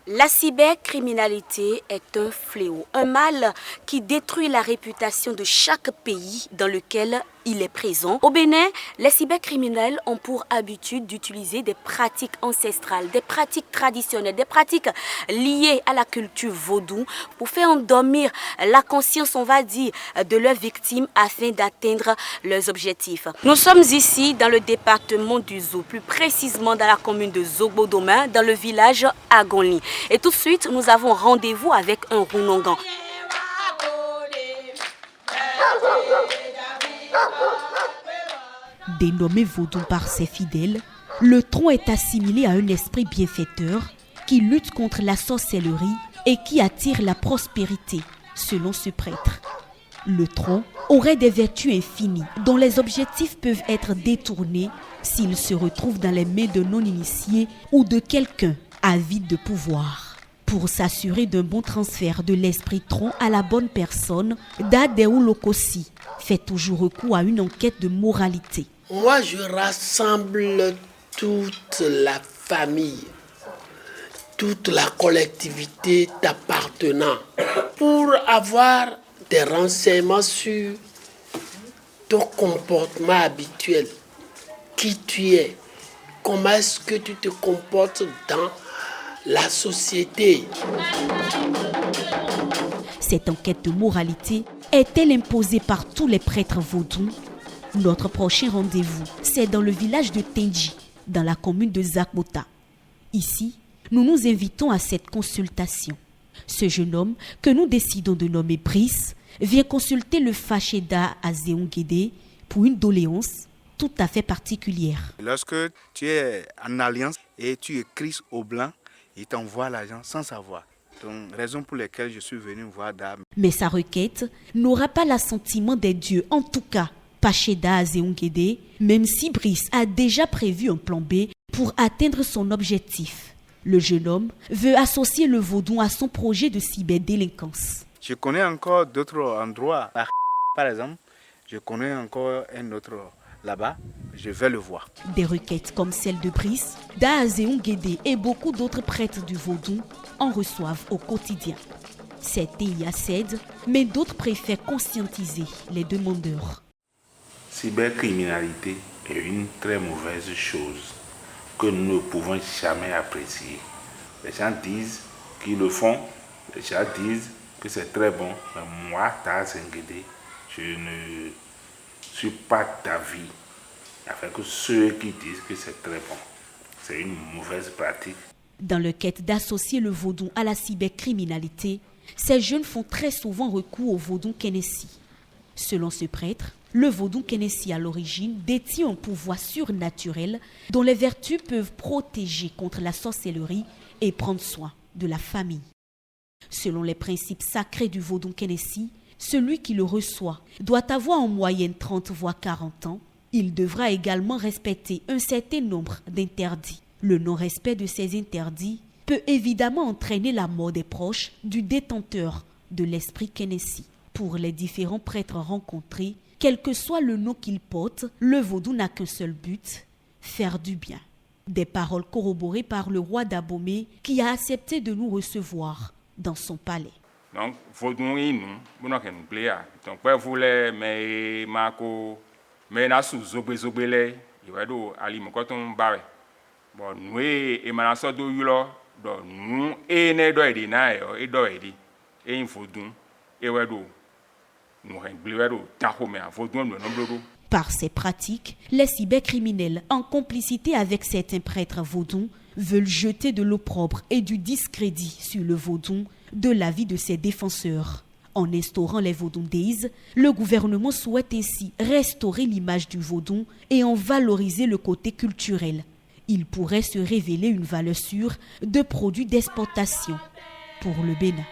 La cybercriminalité est un fléau, un mal qui détruit la réputation de chaque pays dans lequel il est présent. Au Bénin, les cybercriminels ont pour habitude d'utiliser des pratiques ancestrales, des pratiques traditionnelles, des pratiques liées à la culture vaudou pour faire endormir la conscience, on va dire, de leurs victimes afin d'atteindre leurs objectifs. Nous sommes ici dans le département du Zou, plus précisément dans la commune de Zogbo-Doma, dans le village Agonli. Et tout de suite, nous avons rendez-vous avec un Runongan. Dénommé vaudou par ses fidèles, le tronc est assimilé à un esprit bienfaiteur qui lutte contre la sorcellerie et qui attire la prospérité, selon ce prêtre. Le tronc aurait des vertus infinies dont les objectifs peuvent être détournés s'il se retrouve dans les mains de non-initiés ou de quelqu'un avide de pouvoir. Pour s'assurer d'un bon transfert de l'esprit tronc à la bonne personne, Dadeu Lokosi fait toujours recours à une enquête de moralité. Moi, je rassemble toute la famille, toute la collectivité t'appartenant pour avoir des renseignements sur ton comportement habituel, qui tu es, comment est-ce que tu te comportes dans la société. Cette enquête de moralité est-elle imposée par tous les prêtres vaudous? Notre prochain rendez-vous, c'est dans le village de Tenji, dans la commune de Zakbota. Ici, nous nous invitons à cette consultation. Ce jeune homme, que nous décidons de nommer Brice, vient consulter le Facheda Azéongédé pour une doléance tout à fait particulière. Lorsque tu es en alliance et tu écris au blanc, il t'envoie l'argent sans savoir. Donc, raison pour laquelle je suis venu voir Dame. Mais sa requête n'aura pas l'assentiment des dieux, en tout cas, Facheda Azéongédé, même si Brice a déjà prévu un plan B pour atteindre son objectif. Le jeune homme veut associer le vaudou à son projet de cyberdélinquance. Je connais encore d'autres endroits. Par exemple, je connais encore un autre là-bas. Je vais le voir. Des requêtes comme celle de Brice, d'Azéongédé et beaucoup d'autres prêtres du vaudou en reçoivent au quotidien. Cette TIA cède, mais d'autres préfèrent conscientiser les demandeurs. Cybercriminalité est une très mauvaise chose que nous ne pouvons jamais apprécier. Les gens disent qu'ils le font, les gens disent que c'est très bon, mais moi, Azéongédé, je ne suis pas d'avis avec ceux qui disent que c'est très bon. C'est une mauvaise pratique. Dans le quête d'associer le vaudou à la cybercriminalité, ces jeunes font très souvent recours au vaudou Kenessi. Selon ce prêtre, le vaudou Kenessi à l'origine détient un pouvoir surnaturel dont les vertus peuvent protéger contre la sorcellerie et prendre soin de la famille. Selon les principes sacrés du vaudou Kenessi, celui qui le reçoit doit avoir en moyenne 30 voire 40 ans. Il devra également respecter un certain nombre d'interdits. Le non-respect de ces interdits peut évidemment entraîner la mort des proches du détenteur de l'esprit Kenessi. Pour les différents prêtres rencontrés, quel que soit le nom qu'ils portent, le vaudou n'a qu'un seul but, faire du bien. Des paroles corroborées par le roi d'Abomey qui a accepté de nous recevoir dans son palais. Donc, vaudou nous, nous n'avons pas. Donc, vous voulez, mais Marco, mais na sous zobé il va do ali mo koton bare. Bon, nous et manaso do yulo, do nous et ne do edi na e do edi. Et il faut donc et ouais do. Nous renblero tahome a vaudou no nombro. Par ces pratiques, les cybercriminels, en complicité avec certains prêtres vaudous, veulent jeter de l'opprobre et du discrédit sur le vaudou de la vie de ses défenseurs. En instaurant les Vaudou Days, le gouvernement souhaite ainsi restaurer l'image du vaudou et en valoriser le côté culturel. Il pourrait se révéler une valeur sûre de produits d'exportation pour le Bénin.